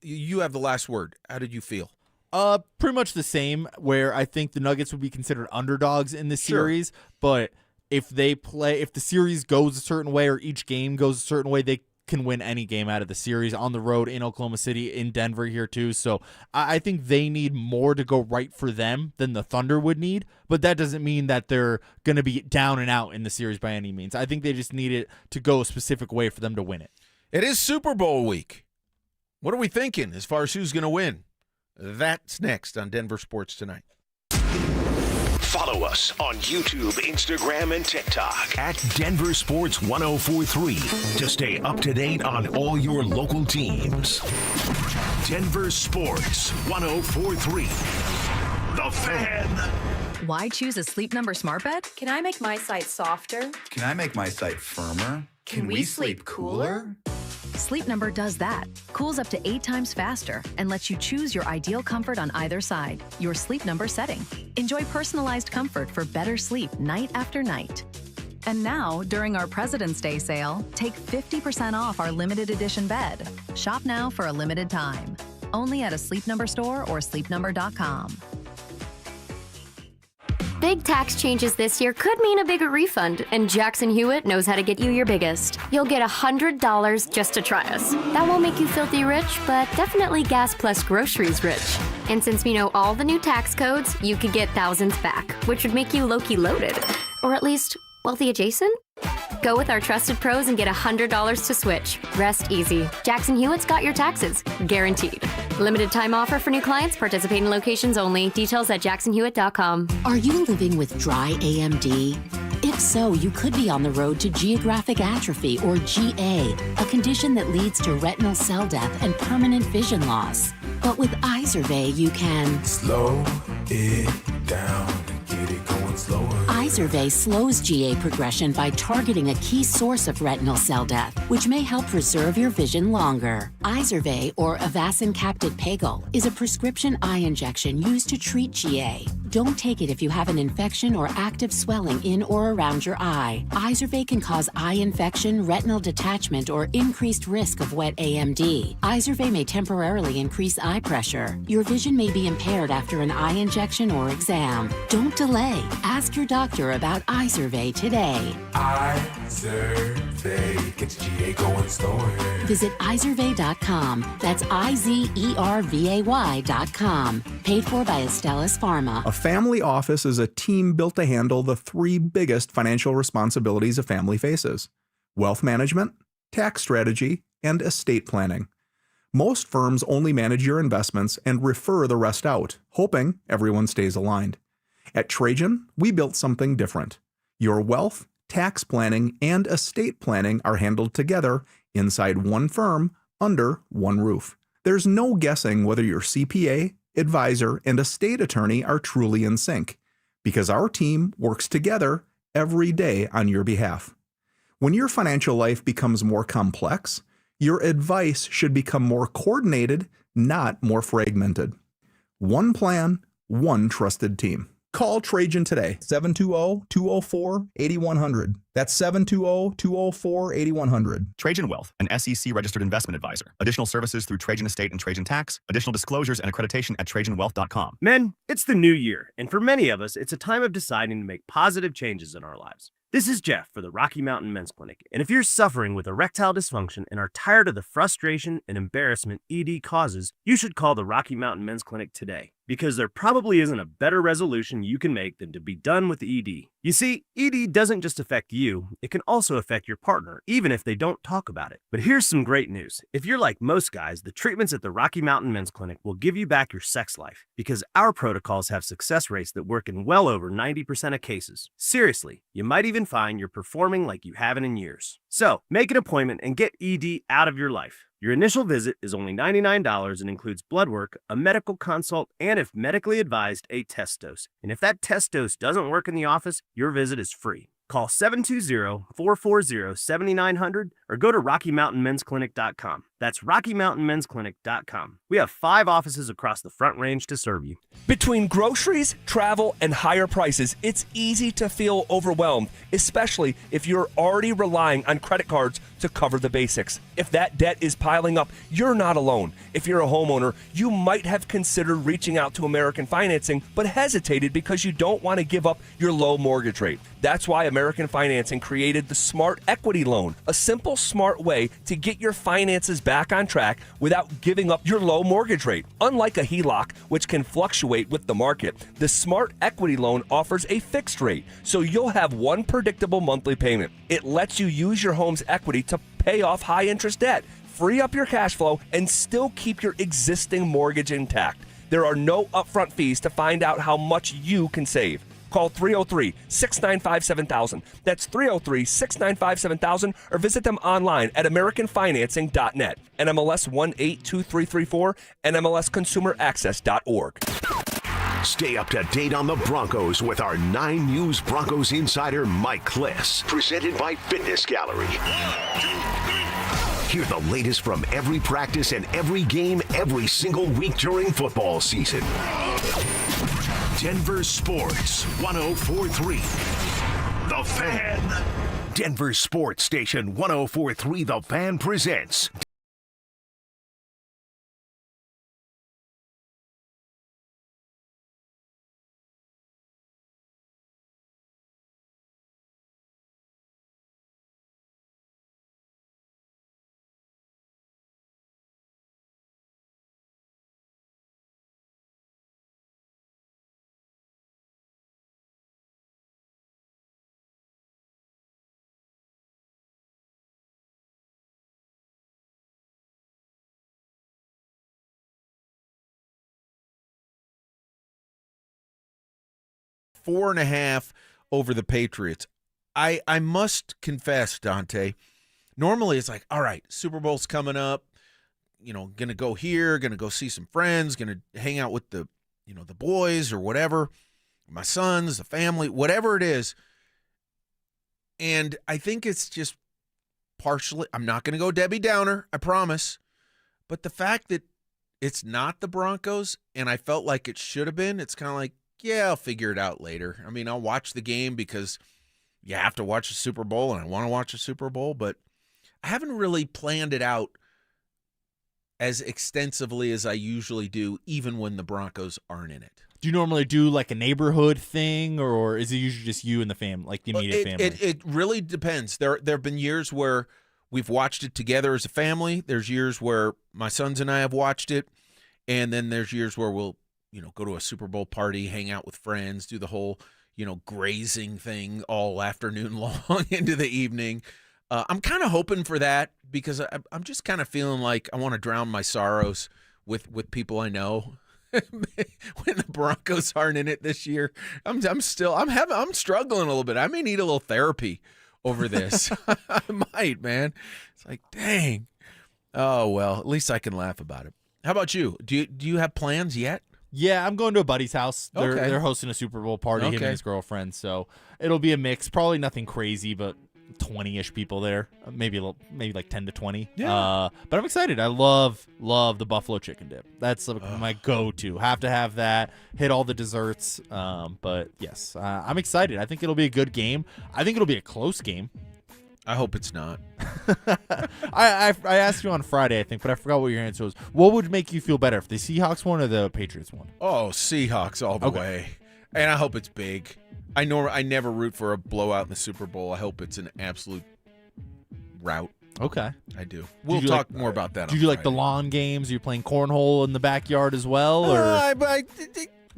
You have the last word. How did you feel? Pretty much the same, where I think the Nuggets would be considered underdogs in this series, but if the series goes a certain way or each game goes a certain way, they can win any game out of the series on the road in Oklahoma City, in Denver here too. So I think they need more to go right for them than the Thunder would need, but that doesn't mean that they're going to be down and out in the series by any means. I think they just need it to go a specific way for them to win it. It is Super Bowl week. What are we thinking as far as who's going to win? That's next on Denver Sports Tonight. Follow us on YouTube, Instagram, and TikTok at Denver Sports 1043 to stay up to date on all your local teams. Denver Sports 1043. The Fan. Why choose a Sleep Number smart bed? Can I make my site softer? Can I make my site firmer? Can we sleep cooler? Sleep Number does that. Cools up to 8 times faster and lets you choose your ideal comfort on either side. Your Sleep Number setting. Enjoy personalized comfort for better sleep night after night. And now, during our President's Day sale, take 50% off our limited edition bed. Shop now for a limited time. Only at a Sleep Number store or sleepnumber.com. Big tax changes this year could mean a bigger refund, and Jackson Hewitt knows how to get you your biggest. You'll get $100 just to try us. That won't make you filthy rich, but definitely gas plus groceries rich. And since we know all the new tax codes, you could get thousands back, which would make you low-key loaded. Or at least wealthy adjacent? Go with our trusted pros and get $100 to switch. Rest easy. Jackson Hewitt's got your taxes. Guaranteed. Limited time offer for new clients. Participating locations only. Details at jacksonhewitt.com. Are you living with dry AMD? If so, you could be on the road to geographic atrophy, or GA, a condition that leads to retinal cell death and permanent vision loss. But with Izervay, you can slow it down and get it going slower. Izervay slows GA progression by targeting a key source of retinal cell death, which may help preserve your vision longer. Izervay, or Avastin Capted Pagel, is a prescription eye injection used to treat GA. Don't take it if you have an infection or active swelling in or around your eye. Izervay can cause eye infection, retinal detachment, or increased risk of wet AMD. Izervay may temporarily increase eye pressure. Your vision may be impaired after an eye injection or exam. Don't delay. Ask your doctor about Izervay today. Izervay gets GA going slower. Visit Izervay.com. That's IZERVAY.com. Paid for by Astellas Pharma. A family office is a team built to handle the 3 biggest financial responsibilities a family faces: wealth management, tax strategy, and estate planning. Most firms only manage your investments and refer the rest out, hoping everyone stays aligned. At Trajan, we built something different. Your wealth, tax planning, and estate planning are handled together inside one firm under one roof. There's no guessing whether your CPA, advisor, and estate attorney are truly in sync, because our team works together every day on your behalf. When your financial life becomes more complex, your advice should become more coordinated, not more fragmented. One plan, one trusted team. Call Trajan today, 720-204-8100. That's 720-204-8100. Trajan Wealth, an SEC-registered investment advisor. Additional services through Trajan Estate and Trajan Tax. Additional disclosures and accreditation at TrajanWealth.com. Men, it's the new year, and for many of us, it's a time of deciding to make positive changes in our lives. This is Jeff for the Rocky Mountain Men's Clinic, and if you're suffering with erectile dysfunction and are tired of the frustration and embarrassment ED causes, you should call the Rocky Mountain Men's Clinic today, because there probably isn't a better resolution you can make than to be done with ED. You see, ED doesn't just affect you, it can also affect your partner, even if they don't talk about it. But here's some great news. If you're like most guys, the treatments at the Rocky Mountain Men's Clinic will give you back your sex life, because our protocols have success rates that work in well over 90% of cases. Seriously, you might even find you're performing like you haven't in years. So, make an appointment and get ED out of your life. Your initial visit is only $99 and includes blood work, a medical consult, and if medically advised, a test dose. And if that test dose doesn't work in the office, your visit is free. Call 720-440-7900 or go to RockyMountainMen'sClinic.com. That's RockyMountainMen'sClinic.com. We have 5 offices across the Front Range to serve you. Between groceries, travel, and higher prices, it's easy to feel overwhelmed, especially if you're already relying on credit cards to cover the basics. If that debt is piling up, you're not alone. If you're a homeowner, you might have considered reaching out to American Financing, but hesitated because you don't want to give up your low mortgage rate. That's why American Financing created the Smart Equity Loan, a simple, smart way to get your finances back on track without giving up your low mortgage rate. Unlike a HELOC, which can fluctuate with the market, the Smart Equity Loan offers a fixed rate, so you'll have one predictable monthly payment. It lets you use your home's equity to pay off high-interest debt, free up your cash flow, and still keep your existing mortgage intact. There are no upfront fees to find out how much you can save. Call 303-695-7000. That's 303-695-7000, or visit them online at AmericanFinancing.net. NMLS 182334, NMLSConsumerAccess.org. Stay up to date on the Broncos with our 9 News Broncos insider, Mike Kliss. Presented by Fitness Gallery. Hear the latest from every practice and every game every single week during football season. Denver Sports 104.3. The Fan. Denver Sports Station 104.3 The Fan presents Four and a half over the Patriots. I must confess, Dante, normally it's like, all right, Super Bowl's coming up, going to go here, going to go see some friends, going to hang out with the boys or whatever, my sons, the family, whatever it is. And I think it's just partially, I'm not going to go Debbie Downer, I promise. But the fact that it's not the Broncos and I felt like it should have been, it's kind of like, yeah, I'll figure it out later. I mean, I'll watch the game because you have to watch the Super Bowl, and I want to watch the Super Bowl, but I haven't really planned it out as extensively as I usually do, even when the Broncos aren't in it. Do you normally do like a neighborhood thing, or is it usually just you and the family, like the immediate family? It really depends. There have been years where we've watched it together as a family. There's years where my sons and I have watched it, and then there's years where we'll go to a Super Bowl party, hang out with friends, do the whole, grazing thing all afternoon long into the evening. I'm kind of hoping for that because I'm just kind of feeling like I want to drown my sorrows with people I know. When the Broncos aren't in it this year, I'm struggling a little bit. I may need a little therapy over this. I might, man. It's like, dang. Oh well, at least I can laugh about it. How about you? Do you have plans yet? Yeah, I'm going to a buddy's house. Okay. They're hosting a Super Bowl party, him and his girlfriend. So it'll be a mix. Probably nothing crazy, but 20-ish people there. Maybe like 10 to 20. Yeah. But I'm excited. I love the buffalo chicken dip. That's my go-to. Have to have that. Hit all the desserts. But yes, I'm excited. I think it'll be a good game. I think it'll be a close game. I hope it's not. I asked you on Friday, I think, but I forgot what your answer was. What would make you feel better, if the Seahawks won or the Patriots won? Oh, Seahawks all the way. And I hope it's big. I never root for a blowout in the Super Bowl. I hope it's an absolute rout. Okay. I do. We'll talk more about that. Do you do like the lawn games? Are you playing cornhole in the backyard as well? Or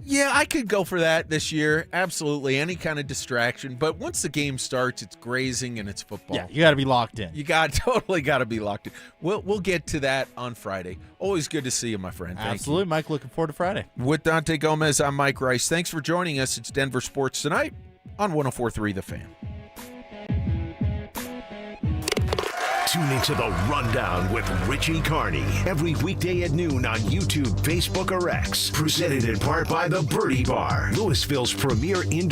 Yeah, I could go for that this year. Absolutely. Any kind of distraction. But once the game starts, it's grazing and it's football. Yeah, you got to be locked in. You totally got to be locked in. We'll get to that on Friday. Always good to see you, my friend. Thank Absolutely, you. Mike. Looking forward to Friday. With Dante Gomez, I'm Mike Rice. Thanks for joining us. It's Denver Sports Tonight on 104.3 The Fan. Tune into The Rundown with Richie Carney every weekday at noon on YouTube, Facebook, or X. Presented in part by the Birdie Bar, Louisville's premier indoor